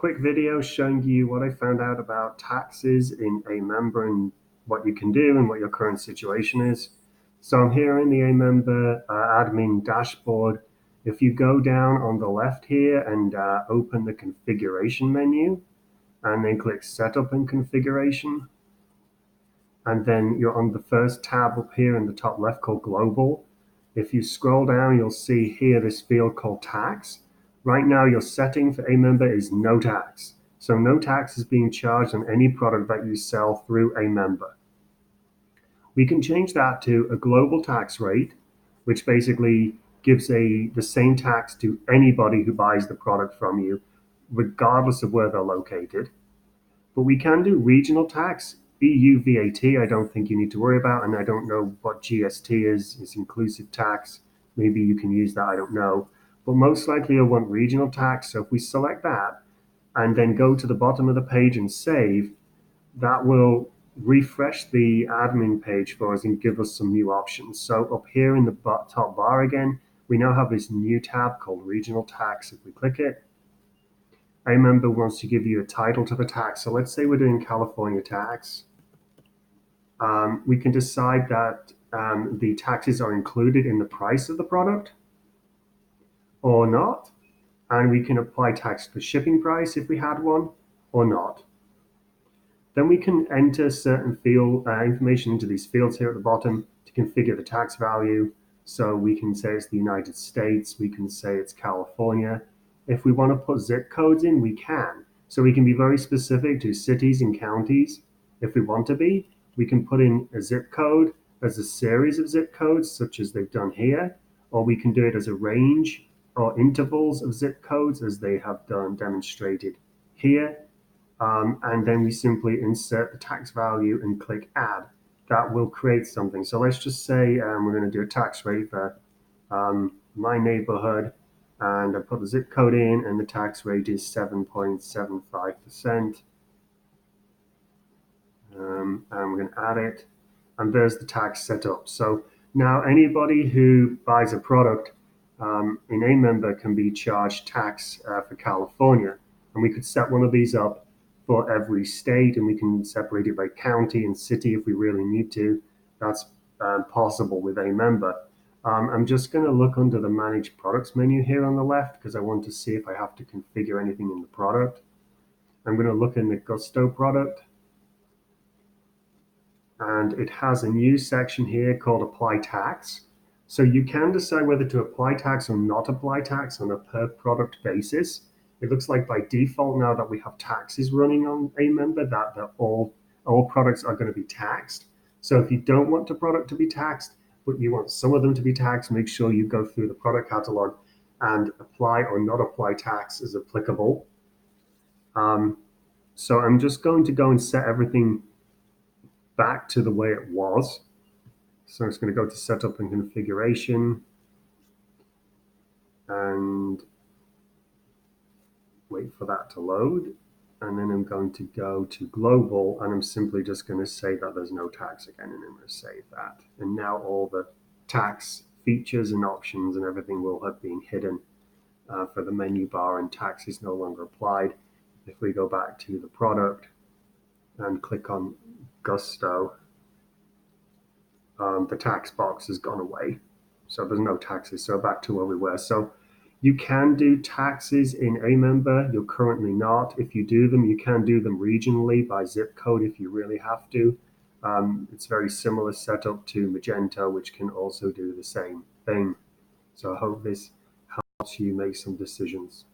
quick video showing you what I found out about taxes in Amember and what you can do and what your current situation is. So I'm here in the Amember admin dashboard. If you go down on the left here and open the configuration menu and then click setup and configuration, and then you're on the first tab up here in the top left called global. If you scroll down, you'll see here this field called tax. Right now, your setting for Amember is no tax. So no tax is being charged on any product that you sell through Amember. We can change that to a global tax rate, which basically gives the same tax to anybody who buys the product from you, regardless of where they're located. But we can do regional tax. EU VAT, I don't think you need to worry about, and I don't know what GST is. It's inclusive tax. Maybe you can use that, I don't know. But most likely you'll want regional tax. So if we select that and then go to the bottom of the page and save, that will refresh the admin page for us and give us some new options. So up here in the top bar again, we now have this new tab called regional tax. If we click it, Amember wants to give you a title to the tax. So let's say we're doing California tax. We can decide that the taxes are included in the price of the product or not. And we can apply tax to the shipping price if we had one or not. Then we can enter certain field information into these fields here at the bottom to configure the tax value. So we can say it's the United States. We can say it's California. If we want to put zip codes in, we can. So we can be very specific to cities and counties. If we want to be, we can put in a zip code as a series of zip codes, such as they've done here, or we can do it as a range or intervals of zip codes, as they have done demonstrated here. And then we simply insert the tax value and click add. That will create something. So let's just say we're going to do a tax rate for my neighborhood, and I put the zip code in, and the tax rate is 7.75%. And we're going to add it, and there's the tax set up. So now anybody who buys a product in Amember can be charged tax for California, and we could set one of these up for every state, and we can separate it by county and city if we really need to. That's possible with Amember. I'm just going to look under the Manage Products menu here on the left because I want to see if I have to configure anything in the product. I'm going to look in the Gusto product, and it has a new section here called Apply Tax. So you can decide whether to apply tax or not apply tax on a per product basis. It looks like by default now that we have taxes running on Amember, that all products are going to be taxed. So if you don't want a product to be taxed, but you want some of them to be taxed, make sure you go through the product catalog and apply or not apply tax as applicable. So I'm just going to go and set everything back to the way it was. So I'm just going to go to setup and configuration and wait for that to load. And then I'm going to go to global, and I'm simply just going to say that there's no tax again, and I'm going to save that. And now all the tax features and options and everything will have been hidden for the menu bar, and tax is no longer applied. If we go back to the product and click on Gusto, the tax box has gone away. So there's no taxes. So back to where we were. So you can do taxes in Amember. You're currently not. If you do them, you can do them regionally by zip code if you really have to. It's very similar setup to Magento, which can also do the same thing. So I hope this helps you make some decisions.